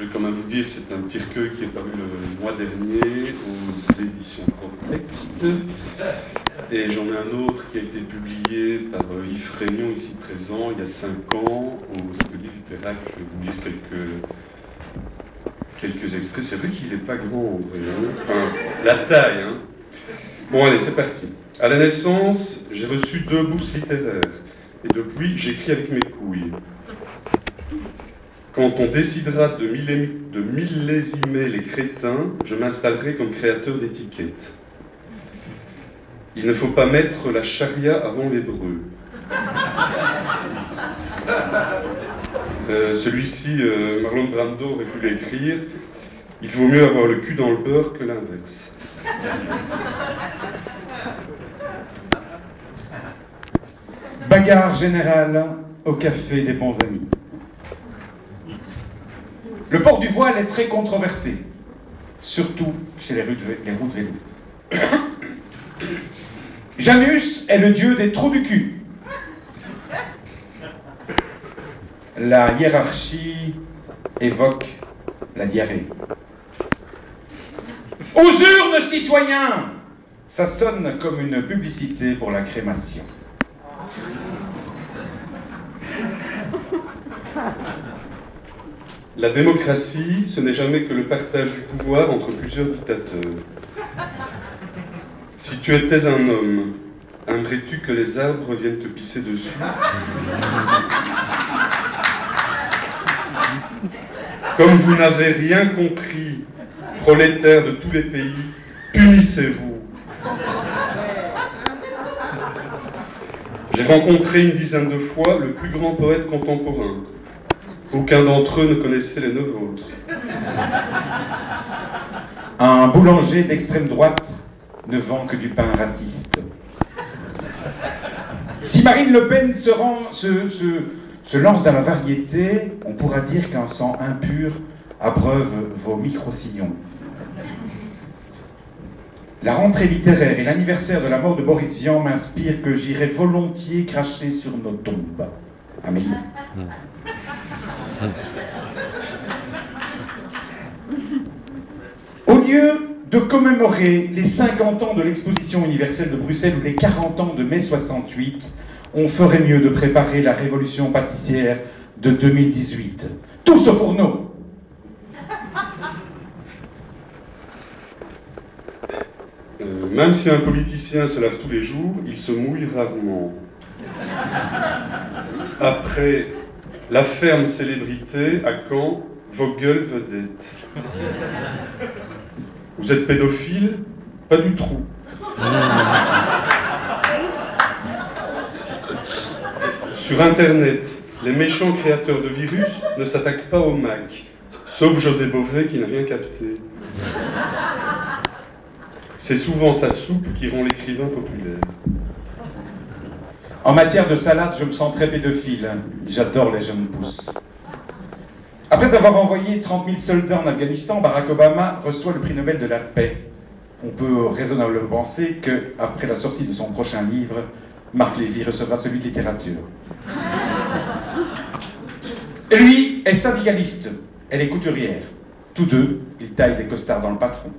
je vais quand même vous dire que c'est un petit recueil qui est paru le mois dernier aux éditions Contexte. Et j'en ai un autre qui a été publié par Yves Réunion, ici présent, il y a 5 ans, aux ateliers littéraires. Je vais vous lire quelques extraits. C'est vrai qu'il n'est pas grand, en vrai, hein. Enfin, la taille, hein. Bon, allez, c'est parti. À la naissance, j'ai reçu 2 bourses littéraires. Et depuis, j'écris avec mes couilles. Quand on décidera de millésimer les crétins, je m'installerai comme créateur d'étiquettes. Il ne faut pas mettre la charia avant l'hébreu. Celui-ci, Marlon Brando aurait pu l'écrire. Il vaut mieux avoir le cul dans le beurre que l'inverse. Bagarre générale au café des bons amis. Le port du voile est très controversé, surtout chez les roues de vélo. Janus est le dieu des trous du cul. La hiérarchie évoque la diarrhée. Aux urnes, citoyens! Ça sonne comme une publicité pour la crémation. La démocratie, ce n'est jamais que le partage du pouvoir entre plusieurs dictateurs. Si tu étais un homme, aimerais-tu que les arbres viennent te pisser dessus? Comme vous n'avez rien compris, prolétaires de tous les pays, punissez-vous. J'ai rencontré une dizaine de fois le plus grand poète contemporain. Aucun d'entre eux ne connaissait les 9 autres. Un boulanger d'extrême droite ne vend que du pain raciste. Si Marine Le Pen se lance dans la variété, on pourra dire qu'un sang impur abreuve vos micro-sillons. La rentrée littéraire et l'anniversaire de la mort de Boris Vian m'inspirent que j'irai volontiers cracher sur nos tombes. Amélie. Au lieu de commémorer les 50 ans de l'exposition universelle de Bruxelles ou les 40 ans de mai 68, on ferait mieux de préparer la révolution pâtissière de 2018. Tous au fourneau! Même si un politicien se lave tous les jours, il se mouille rarement. Après la ferme célébrité, à Caen, vos gueules vedettes. Vous êtes pédophile? Pas du trou. Sur Internet, les méchants créateurs de virus ne s'attaquent pas au Mac, sauf José Bové qui n'a rien capté. C'est souvent sa soupe qui rend l'écrivain populaire. En matière de salade, je me sens très pédophile. J'adore les jeunes pousses. Après avoir envoyé 30 000 soldats en Afghanistan, Barack Obama reçoit le prix Nobel de la paix. On peut raisonnablement penser qu'après la sortie de son prochain livre, Marc Lévy recevra celui de littérature. Et lui est syndicaliste, elle est couturière. Tous deux, ils taillent des costards dans le patron.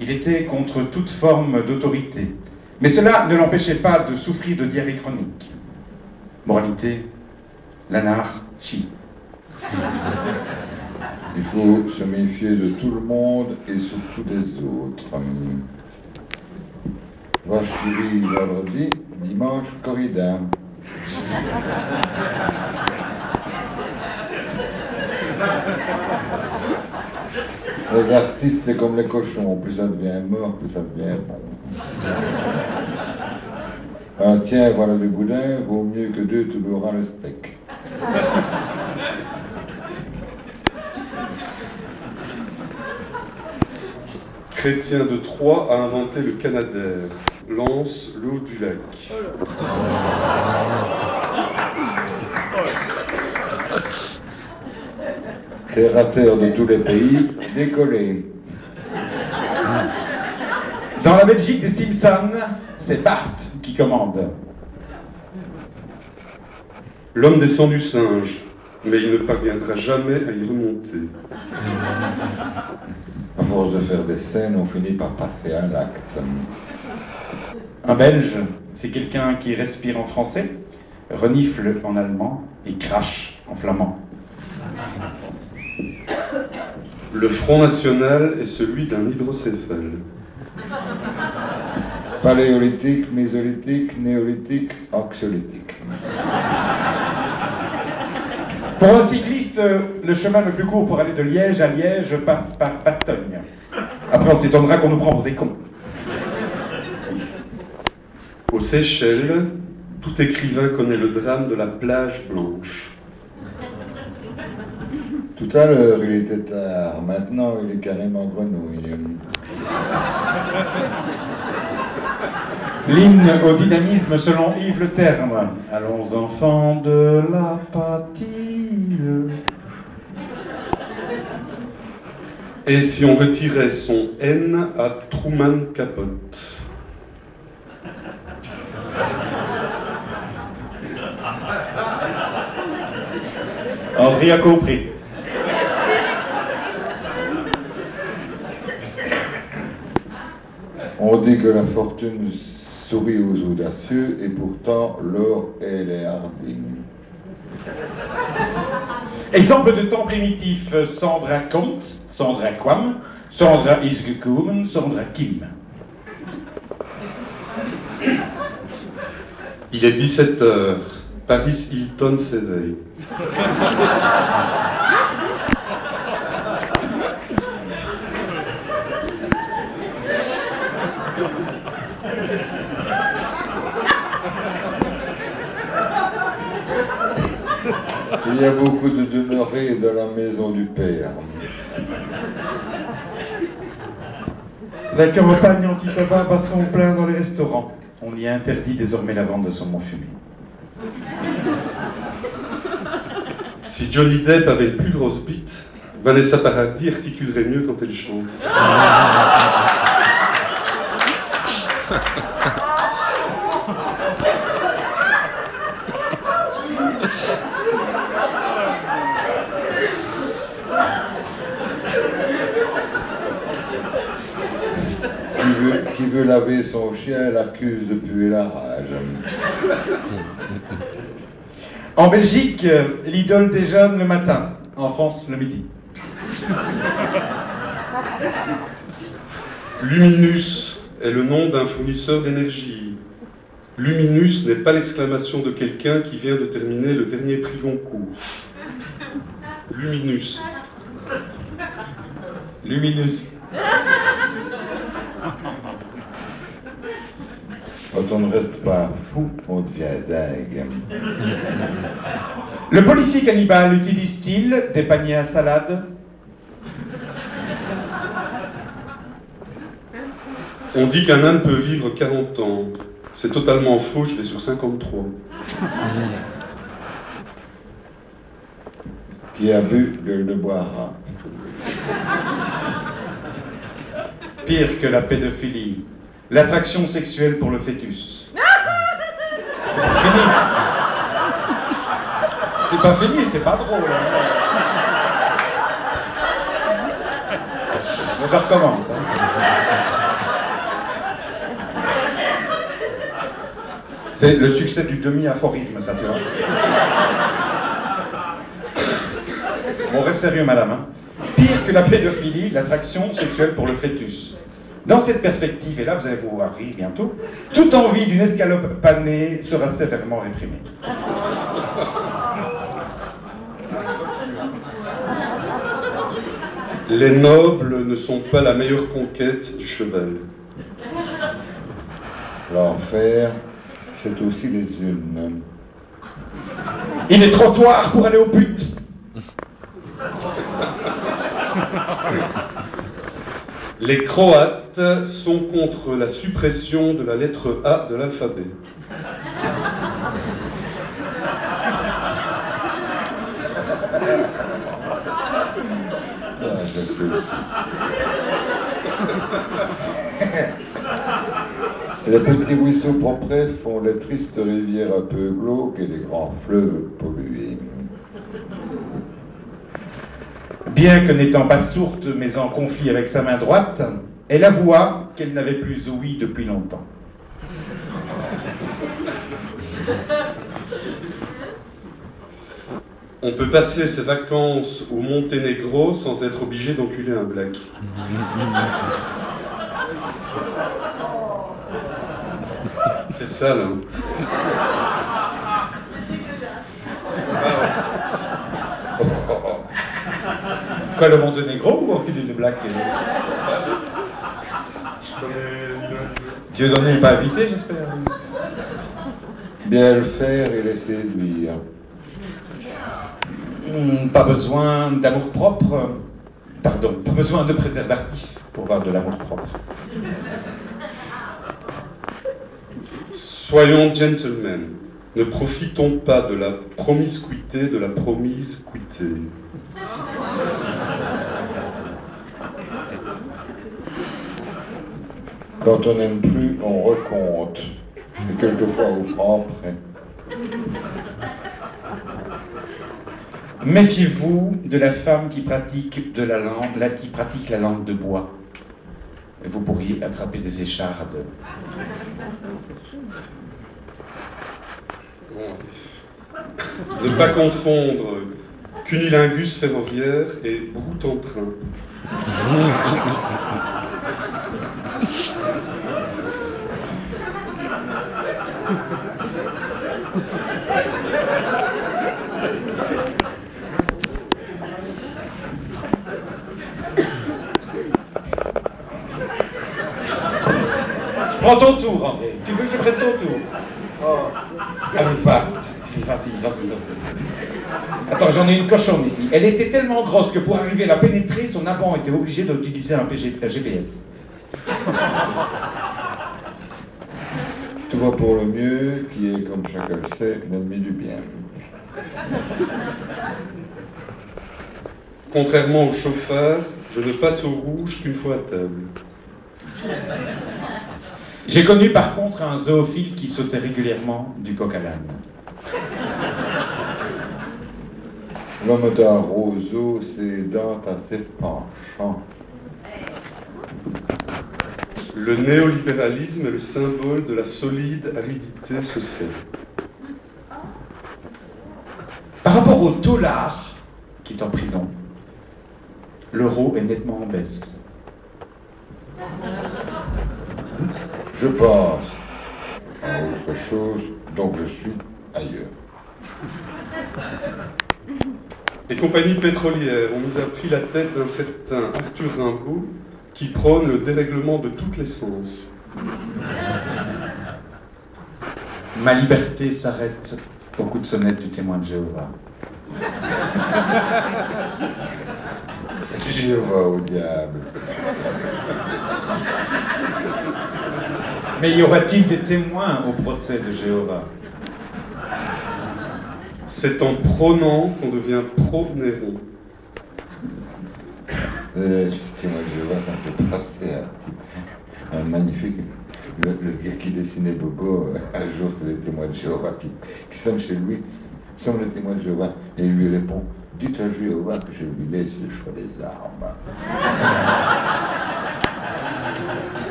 Il était contre toute forme d'autorité, mais cela ne l'empêchait pas de souffrir de diarrhée chronique. Moralité, l'anarchie. Il faut se méfier de tout le monde et surtout des autres. Vache qui rit vendredi, dimanche corrida. Les artistes, c'est comme les cochons, plus ça devient mort, plus ça devient bon. Ah tiens, voilà du boudin, vaut mieux que 2 toujours à le steak. Chrétien de Troyes a inventé le Canadair. Lance l'eau du lac. Terre à terre de tous les pays, décollé. Dans la Belgique des Simpsons, c'est Bart qui commande. L'homme descend du singe. mais il ne parviendra jamais à y remonter. À force de faire des scènes, on finit par passer à l'acte. Un Belge, c'est quelqu'un qui respire en français, renifle en allemand et crache en flamand. Le Front National est celui d'un hydrocéphale. Paléolithique, mésolithique, néolithique, anxiolytique. Pour un cycliste, le chemin le plus court pour aller de Liège à Liège passe par Bastogne. Après, on s'étonnera qu'on nous prend pour des cons. Aux Seychelles, tout écrivain connaît le drame de la plage blanche. Tout à l'heure, il était tard. Maintenant, il est carrément grenouille. L'hymne au dynamisme selon Yves Le Terme. Allons enfants de la patrie. Et si on retirait son N à Truman Capote? Henri a compris. On dit que la fortune sourit aux audacieux et pourtant l'or est les hardines. Exemple de temps primitif, Sandra Comte, Sandra Quam, Sandra Isgekomen, Sandra Kim. Il est 17h. Paris Hilton s'éveille. Il y a beaucoup de demeurés dans la maison du père. La campagne anti-tabac bat son plein dans les restaurants. On y interdit désormais la vente de saumon fumé. Si Johnny Depp avait une plus grosse bite, Vanessa Paradis articulerait mieux quand elle chante. Qui veut laver son chien l'accuse de puer la rage. En Belgique, l'idole des jeunes le matin. En France, le midi. Luminus est le nom d'un fournisseur d'énergie. Luminus n'est pas l'exclamation de quelqu'un qui vient de terminer le dernier prix Goncourt. Luminus. Luminus. Quand on ne reste pas fou, on devient dingue. Le policier cannibale utilise-t-il des paniers à salade? On dit qu'un âne peut vivre 40 ans. C'est totalement faux, je vais sur 53. Qui a bu, gueule de boira. Pire que la pédophilie, l'attraction sexuelle pour le fœtus. C'est pas fini. C'est pas fini, c'est pas drôle. Bon, je recommence. C'est le succès du demi-aphorisme, ça, tu vois. Bon, reste sérieux, madame. Hein. Pire que la pédophilie, l'attraction sexuelle pour le fœtus. Dans cette perspective, et là vous allez pouvoir rire bientôt, toute envie d'une escalope panée sera sévèrement réprimée. Les nobles ne sont pas la meilleure conquête du cheval. L'enfer, c'est aussi les unes. Il est trottoir pour aller aux putes. Les Croates sont contre la suppression de la lettre A de l'alphabet. Ah, je sais aussi. Les petits ruisseaux propres font les tristes rivières un peu glauques et les grands fleuves pollués. Bien que n'étant pas sourde, mais en conflit avec sa main droite, elle avoua qu'elle n'avait plus ouï depuis longtemps. On peut passer ses vacances au Monténégro sans être obligé d'enculer un black. C'est ça, là. Quoi, le Monténégro ou enculer une blague? Dieudonné n'est pas invité, j'espère. Bien le faire et les séduire. Pas besoin d'amour-propre. Pardon, pas besoin de préservatif pour avoir de l'amour-propre. Soyons gentlemen. Ne profitons pas de la promiscuité de la promise quittée. Quand on n'aime plus, on recompte. Et quelquefois au franc près. Méfiez-vous de la femme qui pratique la langue de bois. Et vous pourriez attraper des échardes. Ne pas confondre cunilingus ferroviaire et route en train. Je prends ton tour, André. Tu veux que je prenne ton tour? Allez, pas. Vas-y. Attends, j'en ai une cochonne ici. Elle était tellement grosse que pour arriver à la pénétrer, son amant était obligé d'utiliser un GPS. Tout va pour le mieux, qui est, comme chacun le sait, l'ennemi du bien. Contrairement au chauffeur, je ne passe au rouge qu'une fois à table. J'ai connu par contre un zoophile qui sautait régulièrement du coq à l'âne. L'homme d'un roseau, ses dents assez penchants. Le néolibéralisme est le symbole de la solide aridité sociale. Par rapport au taulard qui est en prison, l'euro est nettement en baisse. Je pense à autre chose, donc je suis ailleurs. Les compagnies pétrolières ont mis à prix la tête d'un certain Arthur Rimbaud qui prône le dérèglement de toute l'essence. Ma liberté s'arrête au coup de sonnette du témoin de Jéhovah. Jéhovah au diable. Mais y aura-t-il des témoins au procès de Jéhovah? C'est en prônant qu'on devient pro-Néron. Le témoin de Jéhovah, ça me fait penser à un magnifique. Le gars qui dessinait Bobo, un jour, c'est le témoin de Jéhovah qui sonne chez lui, sonne le témoin de Jéhovah, et il lui répond: dites à Jéhovah que je lui laisse le choix des armes.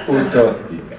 Authentique.